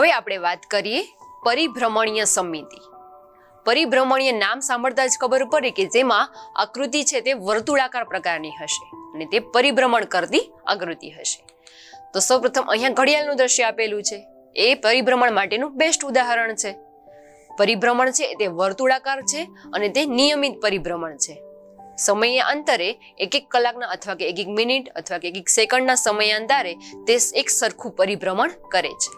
હવે આપણે વાત કરીએ પરિભ્રમણીય સમિતિ. પરિભ્રમણીય નામ સાંભળતા જ ખબર પડે કે જેમાં આકૃતિ છે તે વર્તુળાકાર પ્રકારની હશે અને તે પરિભ્રમણ કરતી આકૃતિ હશે. તો સૌપ્રથમ અહીંયા ઘડિયાળનું દ્રશ્ય આપેલું છે, એ પરિભ્રમણ માટેનું બેસ્ટ ઉદાહરણ છે. પરિભ્રમણ છે તે વર્તુળાકાર છે અને તે નિયમિત પરિભ્રમણ છે. સમય અંતરે એક કલાકના અથવા કે એક મિનિટ અથવા કે એક સેકન્ડના સમયાંતરે તે એક સરખું પરિભ્રમણ કરે છે.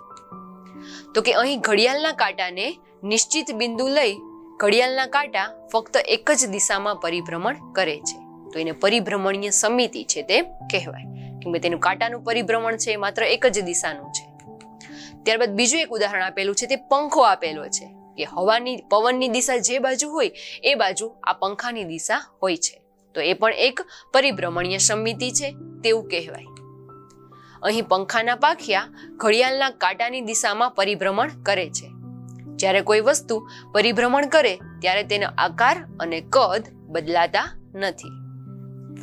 તો કે અહીં ઘડિયાળના કાંટાને નિશ્ચિત બિંદુ લઈ ઘડિયાળના કાંટા ફક્ત એક જ દિશામાં પરિભ્રમણ કરે છે, તો એને પરિભ્રમણીય સમિતિ છે તે કહેવાય, કેમ કે તેનું કાંટાનું પરિભ્રમણ છે માત્ર એક જ દિશાનું છે. ત્યારબાદ બીજું એક ઉદાહરણ આપેલું છે, તે પંખો આપેલો છે કે પવનની દિશા જે બાજુ હોય એ બાજુ આ પંખાની દિશા હોય છે, તો એ પણ એક પરિભ્રમણીય સમિતિ છે તેવું કહેવાય. અહીં પંખાના પાંખિયા ઘડિયાળના કાંટાની દિશામાં પરિભ્રમણ કરે છે. જ્યારે કોઈ વસ્તુ પરિભ્રમણ કરે ત્યારે તેનો આકાર અને કદ બદલાતા નથી.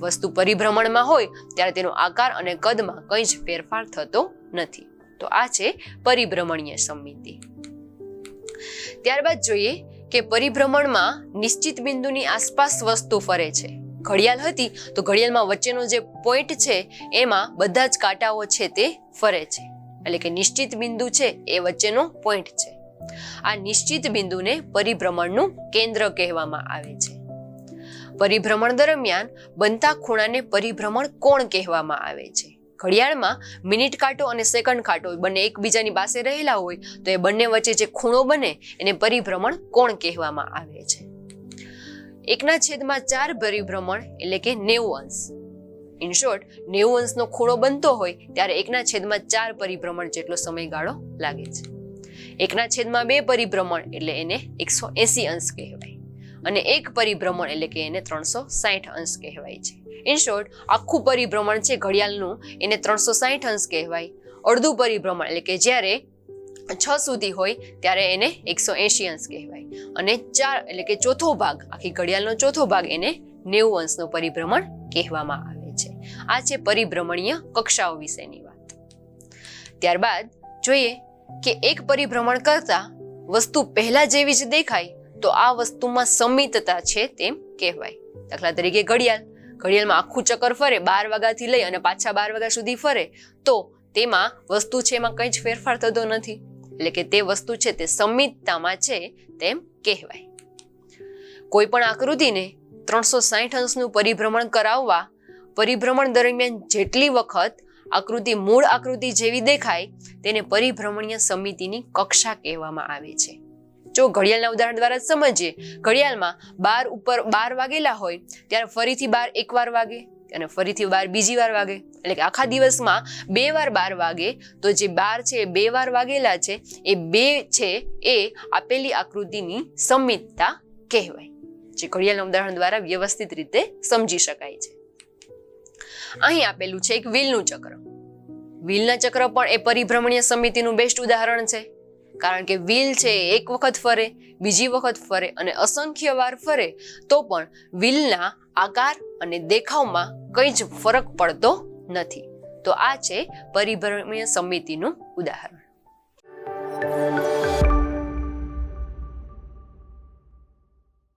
વસ્તુ પરિભ્રમણમાં હોય ત્યારે તેનો આકાર અને કદમાં કંઈ જ ફેરફાર થતો નથી. તો આ છે પરિભ્રમણીય સમિતિ. ત્યારબાદ જોઈએ કે પરિભ્રમણમાં નિશ્ચિત બિંદુની આસપાસ વસ્તુ ફરે છે. ઘડિયાળ હતી તો ઘડિયાળમાં વચ્ચેનો જે પોઈન્ટ છે એમાં બધા જ કાંટાઓ છે તે ફરે છે, એટલે કે નિશ્ચિત બિંદુ છે એ વચ્ચેનો પોઈન્ટ છે. આ નિશ્ચિત બિંદુને પરિભ્રમણનું કેન્દ્ર કહેવામાં આવે છે. પરિભ્રમણ દરમિયાન બનતા ખૂણાને પરિભ્રમણ કોણ કહેવામાં આવે છે. ઘડિયાળમાં મિનિટ કાંટો અને સેકન્ડ કાંટો બંને એકબીજાની પાસે રહેલા હોય તો એ બંને વચ્ચે જે ખૂણો બને એને પરિભ્રમણ કોણ કહેવામાં આવે છે. 1/4 પરિભ્રમણ એટલે કે 90 અંશ. ઇન શોર્ટ 90 અંશનો ખૂણો બનતો હોય ત્યારે 1/4 પરિભ્રમણ જેટલો સમયગાળો લાગે છે. 1/2 પરિભ્રમણ એટલે એને 180 અંશ કહેવાય અને 1 પરિભ્રમણ એટલે કે એને 360 અંશ કહેવાય છે. ઇન શોર્ટ આખું પરિભ્રમણ છે ઘડિયાળનું એને 360 અંશ કહેવાય. અડધું પરિભ્રમણ એટલે કે જ્યારે 6 સુધી હોય ત્યારે એને 180 અંશ કહેવાય અને 4 એટલે કે ચોથો ભાગ, આખી ઘડિયાળનો ચોથો ભાગ એને 90 અંશનો પરિભ્રમણ કહેવામાં આવે છે. આ છે પરિભ્રમણીય કક્ષાઓ વિશેની વાત. ત્યારબાદ જોઈએ કે એક પરિભ્રમણ કરતા વસ્તુ પહેલા જેવી જ દેખાય તો આ વસ્તુમાં સમિતતા છે તેમ કહેવાય. દાખલા તરીકે ઘડિયાળમાં આખું ચક્કર ફરે 12 વાગ્યાથી લઈ અને પાછા 12 વાગ્યા સુધી ફરે તો તેમાં વસ્તુ છે એમાં કંઈ જ ફેરફાર થતો નથી, એટલે કે તે વસ્તુ છે તે સમિતતામાં છે તેમ કહેવાય. કોઈ પણ આકૃતિને 360 અંશનું પરિભ્રમણ કરાવવા પરિભ્રમણ દરમિયાન જેટલી વખત આકૃતિ મૂળ આકૃતિ જેવી દેખાય તેને પરિભ્રમણીય સમિતિની કક્ષા કહેવામાં આવે છે. જો ઘડિયાળના ઉદાહરણ દ્વારા સમજીએ, ઘડિયાળમાં 12 વાગેલા હોય ત્યારે ફરીથી 12 એકવાર વાગે અને ફરીથી 12 બીજી વાર વાગે, એટલે કે આખા દિવસમાં 2 વાર 12 વાગે તો જે 12 છે એ 2 વાર વાગેલા છે એ 2 છે એ આપેલી આકૃતિની સમિતતા કહેવાય, જે ઘડિયાળના ઉદાહરણ દ્વારા વ્યવસ્થિત રીતે સમજી શકાય છે. અહીં આપેલું છે એક વ્હીલનું ચક્ર. વ્હીલના ચક્ર પણ એ પરિભ્રમણીય સમિતિનું બેસ્ટ ઉદાહરણ છે, કારણ કે વ્હીલ છે એક વખત ફરે, બીજી વખત ફરે અને અસંખ્ય વાર ફરે તો પણ વ્હીલના આકાર અને દેખાવમાં કંઈ જ ફરક પડતો નથી. તો આ છે પરિભ્રમણીય સમિતિનું ઉદાહરણ.